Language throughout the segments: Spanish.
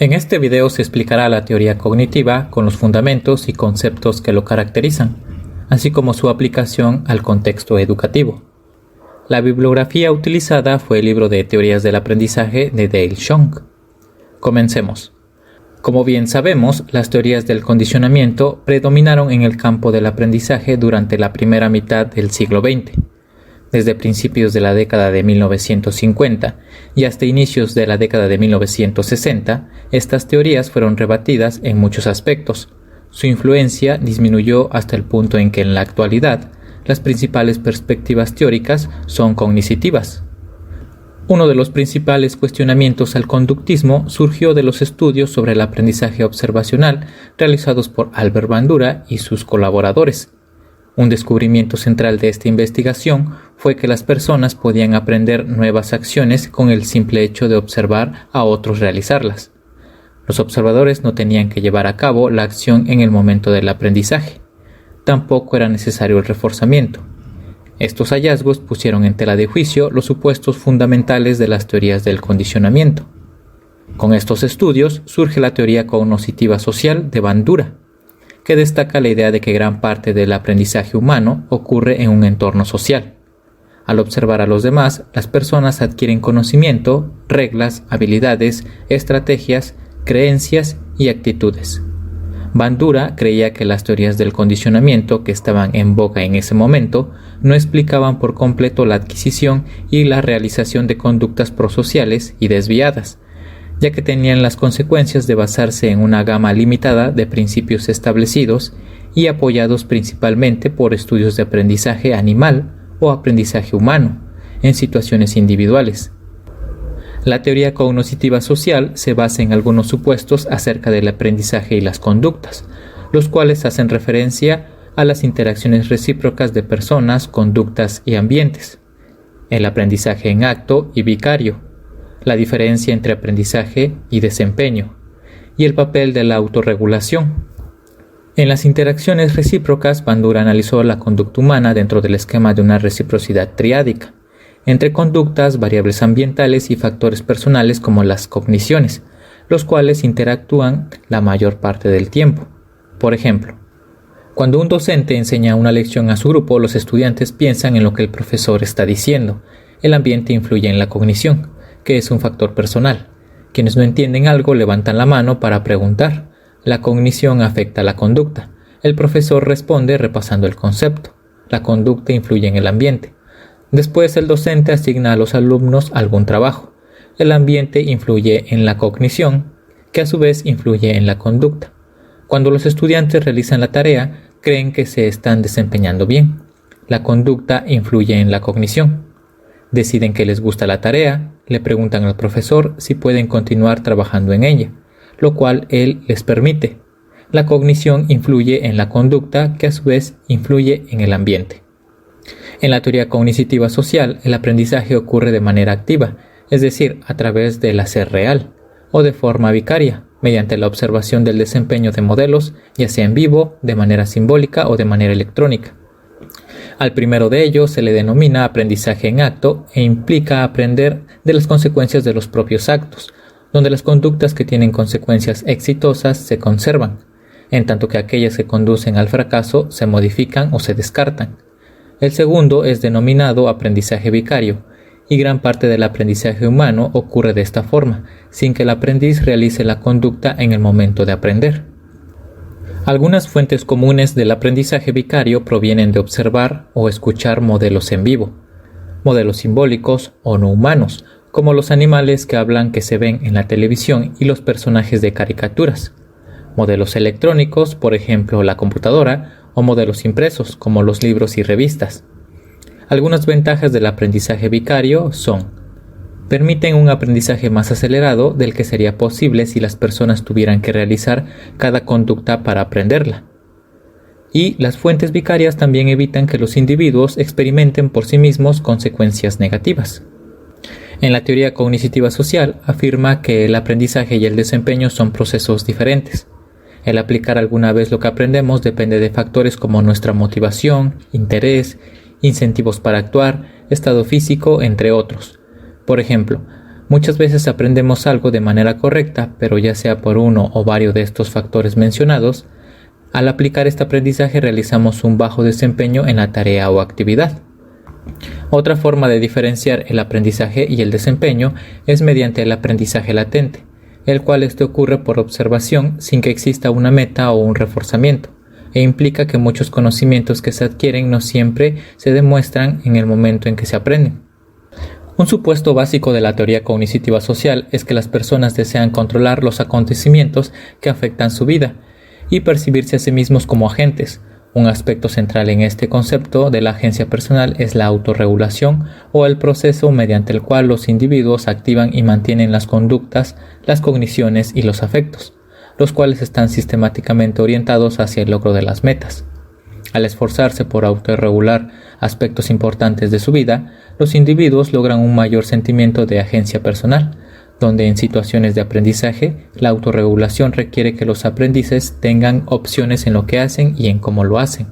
En este video se explicará la teoría cognitiva con los fundamentos y conceptos que lo caracterizan, así como su aplicación al contexto educativo. La bibliografía utilizada fue el libro de Teorías del Aprendizaje de Dale Schoen. Comencemos. Como bien sabemos, las teorías del condicionamiento predominaron en el campo del aprendizaje durante la primera mitad del siglo XX. Desde principios de la década de 1950 y hasta inicios de la década de 1960, estas teorías fueron rebatidas en muchos aspectos. Su influencia disminuyó hasta el punto en que en la actualidad las principales perspectivas teóricas son cognitivas. Uno de los principales cuestionamientos al conductismo surgió de los estudios sobre el aprendizaje observacional realizados por Albert Bandura y sus colaboradores. Un descubrimiento central de esta investigación fue que las personas podían aprender nuevas acciones con el simple hecho de observar a otros realizarlas. Los observadores no tenían que llevar a cabo la acción en el momento del aprendizaje. Tampoco era necesario el reforzamiento. Estos hallazgos pusieron en tela de juicio los supuestos fundamentales de las teorías del condicionamiento. Con estos estudios surge la teoría cognitiva social de Bandura, que destaca la idea de que gran parte del aprendizaje humano ocurre en un entorno social. Al observar a los demás, las personas adquieren conocimiento, reglas, habilidades, estrategias, creencias y actitudes. Bandura creía que las teorías del condicionamiento que estaban en boga en ese momento no explicaban por completo la adquisición y la realización de conductas prosociales y desviadas, ya que tenían las consecuencias de basarse en una gama limitada de principios establecidos y apoyados principalmente por estudios de aprendizaje animal o aprendizaje humano en situaciones individuales. La teoría cognitiva social se basa en algunos supuestos acerca del aprendizaje y las conductas, los cuales hacen referencia a las interacciones recíprocas de personas, conductas y ambientes, el aprendizaje en acto y vicario, la diferencia entre aprendizaje y desempeño, y el papel de la autorregulación. En las interacciones recíprocas, Bandura analizó la conducta humana dentro del esquema de una reciprocidad triádica, entre conductas, variables ambientales y factores personales como las cogniciones, los cuales interactúan la mayor parte del tiempo. Por ejemplo, cuando un docente enseña una lección a su grupo, los estudiantes piensan en lo que el profesor está diciendo. El ambiente influye en la cognición, que es un factor personal. Quienes no entienden algo levantan la mano para preguntar. La cognición afecta a la conducta. El profesor responde repasando el concepto. La conducta influye en el ambiente. Después el docente asigna a los alumnos algún trabajo. El ambiente influye en la cognición, que a su vez influye en la conducta. Cuando los estudiantes realizan la tarea, creen que se están desempeñando bien. La conducta influye en la cognición. Deciden que les gusta la tarea, le preguntan al profesor si pueden continuar trabajando en ella, lo cual él les permite. La cognición influye en la conducta, que a su vez influye en el ambiente. En la teoría cognitiva social, el aprendizaje ocurre de manera activa, es decir, a través del hacer real, o de forma vicaria, mediante la observación del desempeño de modelos, ya sea en vivo, de manera simbólica o de manera electrónica. Al primero de ellos se le denomina aprendizaje en acto e implica aprender de las consecuencias de los propios actos, donde las conductas que tienen consecuencias exitosas se conservan, en tanto que aquellas que conducen al fracaso se modifican o se descartan. El segundo es denominado aprendizaje vicario, y gran parte del aprendizaje humano ocurre de esta forma, sin que el aprendiz realice la conducta en el momento de aprender. Algunas fuentes comunes del aprendizaje vicario provienen de observar o escuchar modelos en vivo, modelos simbólicos o no humanos, como los animales que hablan que se ven en la televisión y los personajes de caricaturas, modelos electrónicos, por ejemplo la computadora, o modelos impresos, como los libros y revistas. Algunas ventajas del aprendizaje vicario son: permiten un aprendizaje más acelerado del que sería posible si las personas tuvieran que realizar cada conducta para aprenderla. Y las fuentes vicarias también evitan que los individuos experimenten por sí mismos consecuencias negativas. En la teoría cognitiva social afirma que el aprendizaje y el desempeño son procesos diferentes. El aplicar alguna vez lo que aprendemos depende de factores como nuestra motivación, interés, incentivos para actuar, estado físico, entre otros. Por ejemplo, Muchas veces aprendemos algo de manera correcta, pero ya sea por uno o varios de estos factores mencionados, al aplicar este aprendizaje realizamos un bajo desempeño en la tarea o actividad. Otra forma de diferenciar el aprendizaje y el desempeño es mediante el aprendizaje latente, el cual ocurre por observación sin que exista una meta o un reforzamiento, e implica que muchos conocimientos que se adquieren no siempre se demuestran en el momento en que se aprenden. Un supuesto básico de la teoría cognitiva social es que las personas desean controlar los acontecimientos que afectan su vida y percibirse a sí mismos como agentes. Un aspecto central en este concepto de la agencia personal es la autorregulación o el proceso mediante el cual los individuos activan y mantienen las conductas, las cogniciones y los afectos, los cuales están sistemáticamente orientados hacia el logro de las metas. Al esforzarse por autorregular aspectos importantes de su vida, los individuos logran un mayor sentimiento de agencia personal, donde en situaciones de aprendizaje, la autorregulación requiere que los aprendices tengan opciones en lo que hacen y en cómo lo hacen.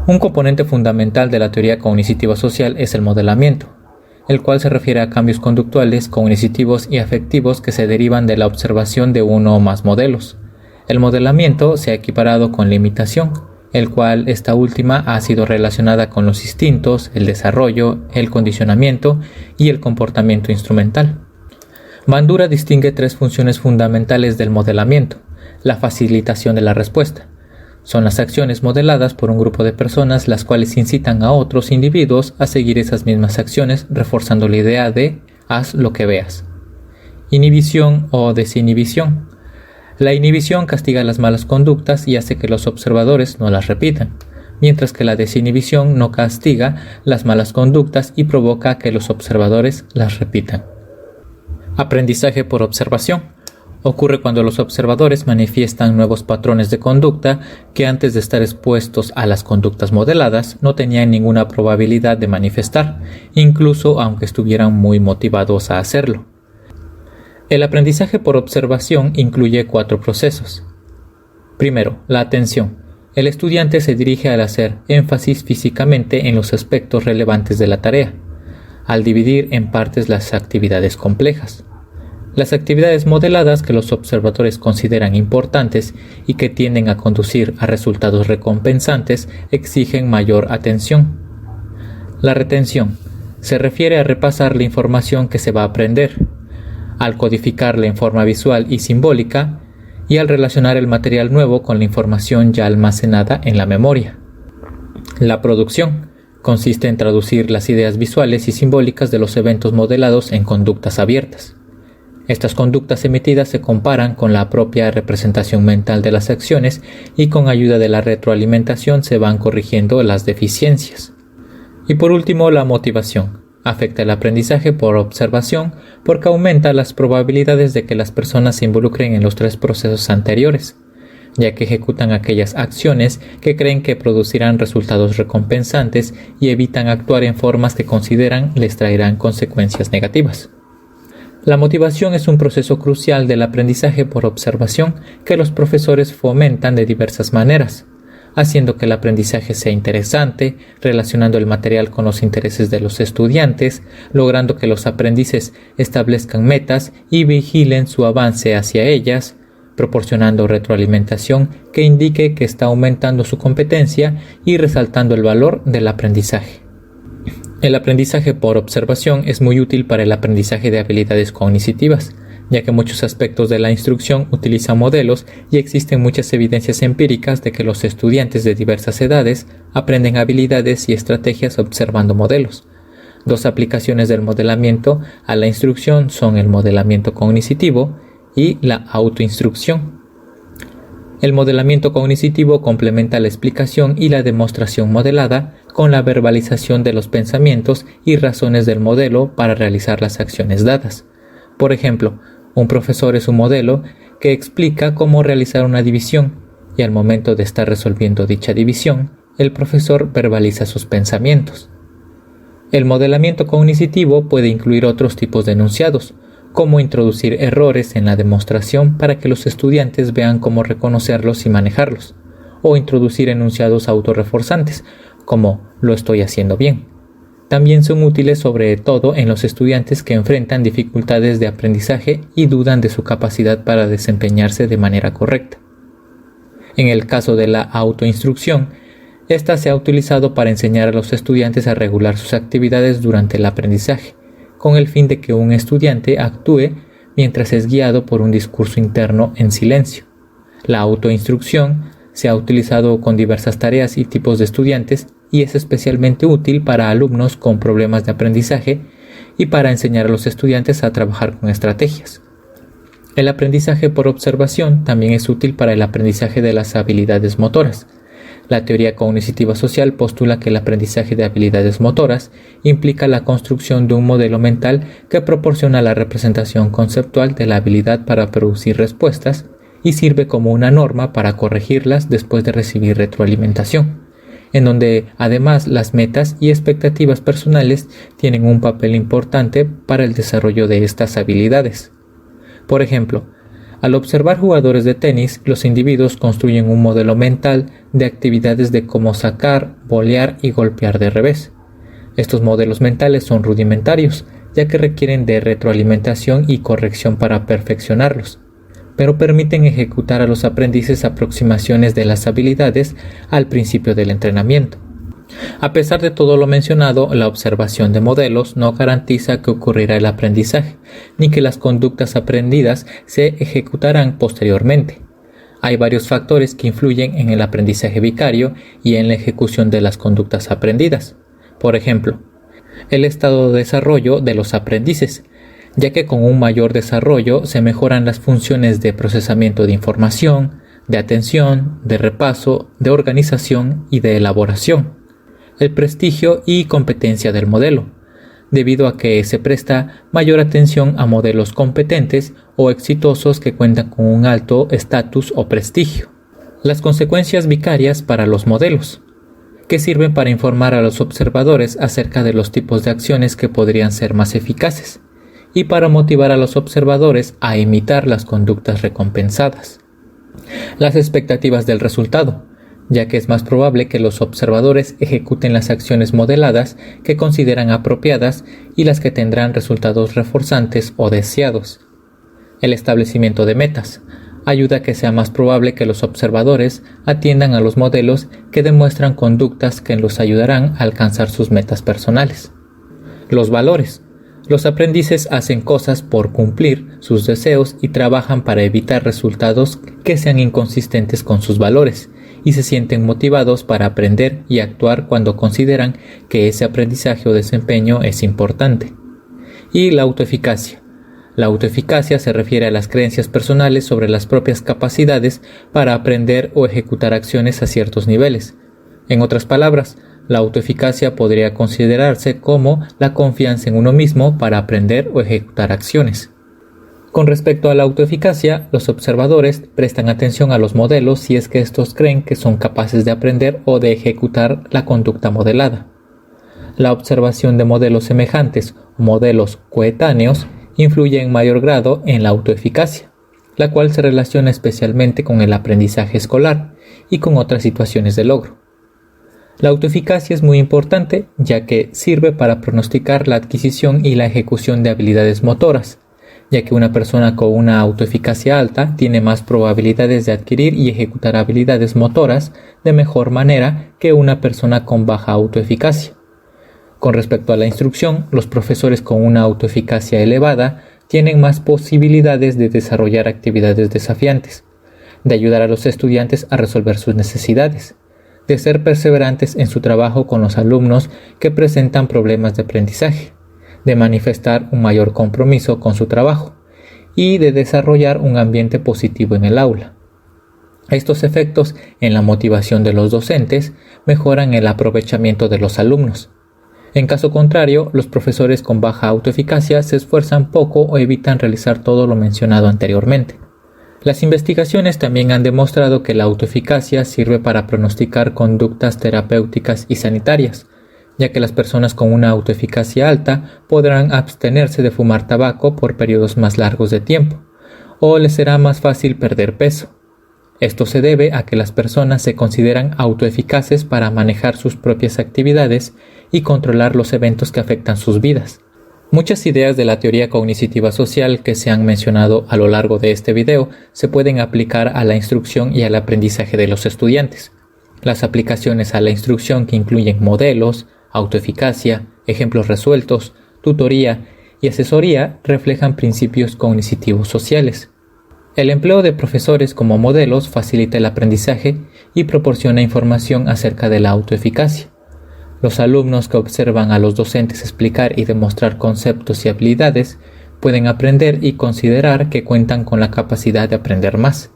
Un componente fundamental de la teoría cognitiva social es el modelamiento, el cual se refiere a cambios conductuales, cognitivos y afectivos que se derivan de la observación de uno o más modelos. El modelamiento se ha equiparado con la imitación, el cual esta última ha sido relacionada con los instintos, el desarrollo, el condicionamiento y el comportamiento instrumental. Bandura distingue tres funciones fundamentales del modelamiento: la facilitación de la respuesta. Son las acciones modeladas por un grupo de personas las cuales incitan a otros individuos a seguir esas mismas acciones, reforzando la idea de haz lo que veas. Inhibición o desinhibición. La inhibición castiga las malas conductas y hace que los observadores no las repitan, mientras que la desinhibición no castiga las malas conductas y provoca que los observadores las repitan. Aprendizaje por observación. Ocurre cuando los observadores manifiestan nuevos patrones de conducta que antes de estar expuestos a las conductas modeladas no tenían ninguna probabilidad de manifestar, incluso aunque estuvieran muy motivados a hacerlo. El aprendizaje por observación incluye 4 procesos. Primero, la atención. El estudiante se dirige al hacer énfasis físicamente en los aspectos relevantes de la tarea, al dividir en partes las actividades complejas. Las actividades modeladas que los observadores consideran importantes y que tienden a conducir a resultados recompensantes exigen mayor atención. La retención se refiere a repasar la información que se va a aprender, al codificarla en forma visual y simbólica y al relacionar el material nuevo con la información ya almacenada en la memoria. La producción consiste en traducir las ideas visuales y simbólicas de los eventos modelados en conductas abiertas. Estas conductas emitidas se comparan con la propia representación mental de las acciones y con ayuda de la retroalimentación se van corrigiendo las deficiencias. Y por último, la motivación. Afecta el aprendizaje por observación porque aumenta las probabilidades de que las personas se involucren en los 3 procesos anteriores, ya que ejecutan aquellas acciones que creen que producirán resultados recompensantes y evitan actuar en formas que consideran les traerán consecuencias negativas. La motivación es un proceso crucial del aprendizaje por observación que los profesores fomentan de diversas maneras, haciendo que el aprendizaje sea interesante, relacionando el material con los intereses de los estudiantes, logrando que los aprendices establezcan metas y vigilen su avance hacia ellas, proporcionando retroalimentación que indique que está aumentando su competencia y resaltando el valor del aprendizaje. El aprendizaje por observación es muy útil para el aprendizaje de habilidades cognitivas, ya que muchos aspectos de la instrucción utilizan modelos y existen muchas evidencias empíricas de que los estudiantes de diversas edades aprenden habilidades y estrategias observando modelos. 2 aplicaciones del modelamiento a la instrucción son el modelamiento cognitivo y la autoinstrucción. El modelamiento cognitivo complementa la explicación y la demostración modelada con la verbalización de los pensamientos y razones del modelo para realizar las acciones dadas. Por ejemplo, un profesor es un modelo que explica cómo realizar una división y al momento de estar resolviendo dicha división, el profesor verbaliza sus pensamientos. El modelamiento cognitivo puede incluir otros tipos de enunciados, como introducir errores en la demostración para que los estudiantes vean cómo reconocerlos y manejarlos, o introducir enunciados autorreforzantes, como lo estoy haciendo bien. También son útiles sobre todo en los estudiantes que enfrentan dificultades de aprendizaje y dudan de su capacidad para desempeñarse de manera correcta. En el caso de la autoinstrucción, esta se ha utilizado para enseñar a los estudiantes a regular sus actividades durante el aprendizaje, con el fin de que un estudiante actúe mientras es guiado por un discurso interno en silencio. La autoinstrucción se ha utilizado con diversas tareas y tipos de estudiantes y es especialmente útil para alumnos con problemas de aprendizaje y para enseñar a los estudiantes a trabajar con estrategias. El aprendizaje por observación también es útil para el aprendizaje de las habilidades motoras. La teoría cognitiva social postula que el aprendizaje de habilidades motoras implica la construcción de un modelo mental que proporciona la representación conceptual de la habilidad para producir respuestas y sirve como una norma para corregirlas después de recibir retroalimentación, en donde además las metas y expectativas personales tienen un papel importante para el desarrollo de estas habilidades. Por ejemplo, al observar jugadores de tenis, los individuos construyen un modelo mental de actividades de cómo sacar, volear y golpear de revés. Estos modelos mentales son rudimentarios, ya que requieren de retroalimentación y corrección para perfeccionarlos, pero permiten ejecutar a los aprendices aproximaciones de las habilidades al principio del entrenamiento. A pesar de todo lo mencionado, la observación de modelos no garantiza que ocurrirá el aprendizaje, ni que las conductas aprendidas se ejecutarán posteriormente. Hay varios factores que influyen en el aprendizaje vicario y en la ejecución de las conductas aprendidas. Por ejemplo, el estado de desarrollo de los aprendices, ya que con un mayor desarrollo se mejoran las funciones de procesamiento de información, de atención, de repaso, de organización y de elaboración. El prestigio y competencia del modelo, debido a que se presta mayor atención a modelos competentes o exitosos que cuentan con un alto estatus o prestigio. Las consecuencias vicarias para los modelos, que sirven para informar a los observadores acerca de los tipos de acciones que podrían ser más eficaces, y para motivar a los observadores a imitar las conductas recompensadas. Las expectativas del resultado, ya que es más probable que los observadores ejecuten las acciones modeladas que consideran apropiadas y las que tendrán resultados reforzantes o deseados. El establecimiento de metas ayuda a que sea más probable que los observadores atiendan a los modelos que demuestran conductas que los ayudarán a alcanzar sus metas personales. Los valores. Los aprendices hacen cosas por cumplir sus deseos y trabajan para evitar resultados que sean inconsistentes con sus valores, y se sienten motivados para aprender y actuar cuando consideran que ese aprendizaje o desempeño es importante. Y la autoeficacia. La autoeficacia se refiere a las creencias personales sobre las propias capacidades para aprender o ejecutar acciones a ciertos niveles. En otras palabras, la autoeficacia podría considerarse como la confianza en uno mismo para aprender o ejecutar acciones. Con respecto a la autoeficacia, los observadores prestan atención a los modelos si es que estos creen que son capaces de aprender o de ejecutar la conducta modelada. La observación de modelos semejantes o modelos coetáneos influye en mayor grado en la autoeficacia, la cual se relaciona especialmente con el aprendizaje escolar y con otras situaciones de logro. La autoeficacia es muy importante ya que sirve para pronosticar la adquisición y la ejecución de habilidades motoras, ya que una persona con una autoeficacia alta tiene más probabilidades de adquirir y ejecutar habilidades motoras de mejor manera que una persona con baja autoeficacia. Con respecto a la instrucción, los profesores con una autoeficacia elevada tienen más posibilidades de desarrollar actividades desafiantes, de ayudar a los estudiantes a resolver sus necesidades, de ser perseverantes en su trabajo con los alumnos que presentan problemas de aprendizaje, de manifestar un mayor compromiso con su trabajo y de desarrollar un ambiente positivo en el aula. Estos efectos en la motivación de los docentes mejoran el aprovechamiento de los alumnos. En caso contrario, los profesores con baja autoeficacia se esfuerzan poco o evitan realizar todo lo mencionado anteriormente. Las investigaciones también han demostrado que la autoeficacia sirve para pronosticar conductas terapéuticas y sanitarias, ya que las personas con una autoeficacia alta podrán abstenerse de fumar tabaco por periodos más largos de tiempo, o les será más fácil perder peso. Esto se debe a que las personas se consideran autoeficaces para manejar sus propias actividades y controlar los eventos que afectan sus vidas. Muchas ideas de la teoría cognitiva social que se han mencionado a lo largo de este video se pueden aplicar a la instrucción y al aprendizaje de los estudiantes. Las aplicaciones a la instrucción, que incluyen modelos, autoeficacia, ejemplos resueltos, tutoría y asesoría, reflejan principios cognitivos sociales. El empleo de profesores como modelos facilita el aprendizaje y proporciona información acerca de la autoeficacia. Los alumnos que observan a los docentes explicar y demostrar conceptos y habilidades pueden aprender y considerar que cuentan con la capacidad de aprender más.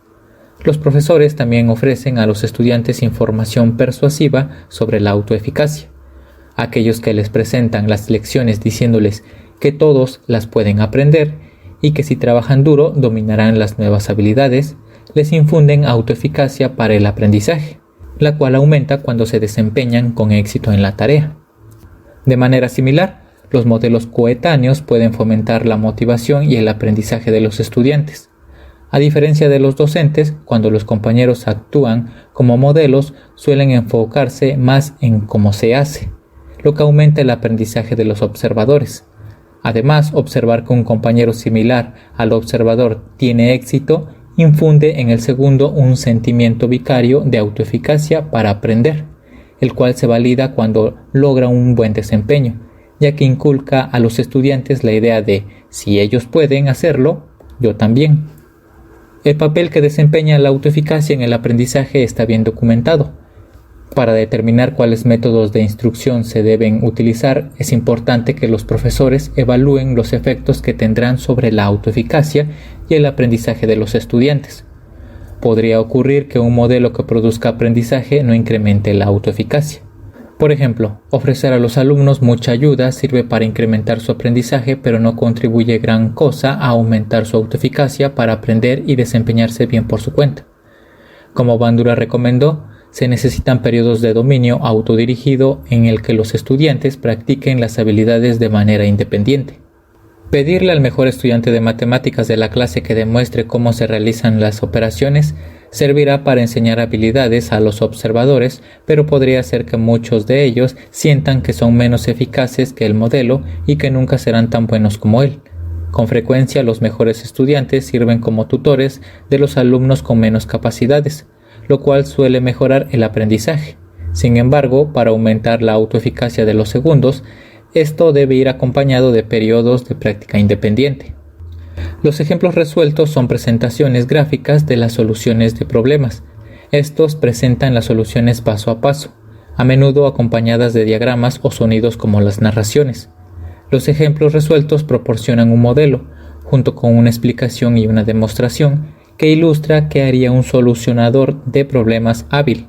Los profesores también ofrecen a los estudiantes información persuasiva sobre la autoeficacia. Aquellos que les presentan las lecciones diciéndoles que todos las pueden aprender y que si trabajan duro dominarán las nuevas habilidades, les infunden autoeficacia para el aprendizaje, la cual aumenta cuando se desempeñan con éxito en la tarea. De manera similar, los modelos coetáneos pueden fomentar la motivación y el aprendizaje de los estudiantes. A diferencia de los docentes, cuando los compañeros actúan como modelos, suelen enfocarse más en cómo se hace, lo que aumenta el aprendizaje de los observadores. Además, observar que un compañero similar al observador tiene éxito infunde en el segundo un sentimiento vicario de autoeficacia para aprender, el cual se valida cuando logra un buen desempeño, ya que inculca a los estudiantes la idea de si ellos pueden hacerlo, yo también. El papel que desempeña la autoeficacia en el aprendizaje está bien documentado. Para determinar cuáles métodos de instrucción se deben utilizar, es importante que los profesores evalúen los efectos que tendrán sobre la autoeficacia y el aprendizaje de los estudiantes. Podría ocurrir que un modelo que produzca aprendizaje no incremente la autoeficacia. Por ejemplo, ofrecer a los alumnos mucha ayuda sirve para incrementar su aprendizaje, pero no contribuye gran cosa a aumentar su autoeficacia para aprender y desempeñarse bien por su cuenta. Como Bandura recomendó, se necesitan periodos de dominio autodirigido en el que los estudiantes practiquen las habilidades de manera independiente. Pedirle al mejor estudiante de matemáticas de la clase que demuestre cómo se realizan las operaciones servirá para enseñar habilidades a los observadores, pero podría ser que muchos de ellos sientan que son menos eficaces que el modelo y que nunca serán tan buenos como él. Con frecuencia, los mejores estudiantes sirven como tutores de los alumnos con menos capacidades, lo cual suele mejorar el aprendizaje. Sin embargo, para aumentar la autoeficacia de los segundos, esto debe ir acompañado de periodos de práctica independiente. Los ejemplos resueltos son presentaciones gráficas de las soluciones de problemas. Estos presentan las soluciones paso a paso, a menudo acompañadas de diagramas o sonidos como las narraciones. Los ejemplos resueltos proporcionan un modelo, junto con una explicación y una demostración, que ilustra qué haría un solucionador de problemas hábil.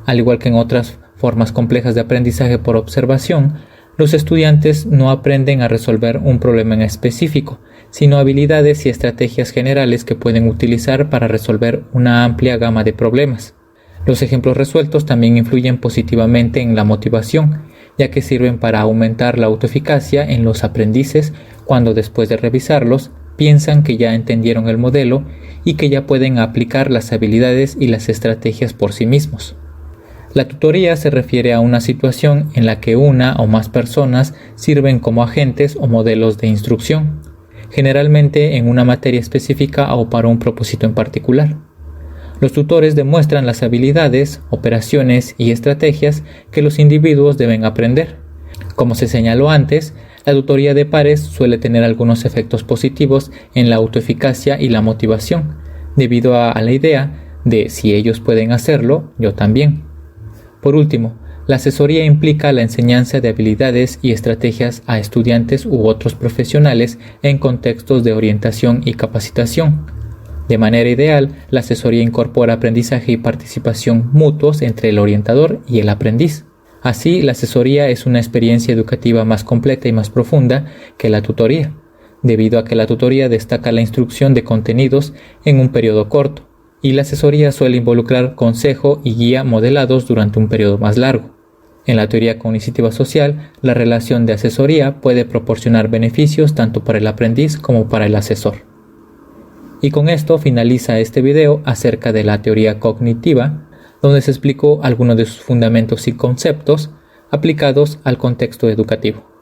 Al igual que en otras formas complejas de aprendizaje por observación, los estudiantes no aprenden a resolver un problema en específico, sino habilidades y estrategias generales que pueden utilizar para resolver una amplia gama de problemas. Los ejemplos resueltos también influyen positivamente en la motivación, ya que sirven para aumentar la autoeficacia en los aprendices cuando después de revisarlos piensan que ya entendieron el modelo y que ya pueden aplicar las habilidades y las estrategias por sí mismos. La tutoría se refiere a una situación en la que una o más personas sirven como agentes o modelos de instrucción, generalmente en una materia específica o para un propósito en particular. Los tutores demuestran las habilidades, operaciones y estrategias que los individuos deben aprender. Como se señaló antes, la tutoría de pares suele tener algunos efectos positivos en la autoeficacia y la motivación, debido a la idea de si ellos pueden hacerlo, yo también. Por último, la asesoría implica la enseñanza de habilidades y estrategias a estudiantes u otros profesionales en contextos de orientación y capacitación. De manera ideal, la asesoría incorpora aprendizaje y participación mutuos entre el orientador y el aprendiz. Así, la asesoría es una experiencia educativa más completa y más profunda que la tutoría, debido a que la tutoría destaca la instrucción de contenidos en un periodo corto, y la asesoría suele involucrar consejo y guía modelados durante un periodo más largo. En la teoría cognitiva social, la relación de asesoría puede proporcionar beneficios tanto para el aprendiz como para el asesor. Y con esto finaliza este video acerca de la teoría cognitiva, donde se explicó algunos de sus fundamentos y conceptos aplicados al contexto educativo.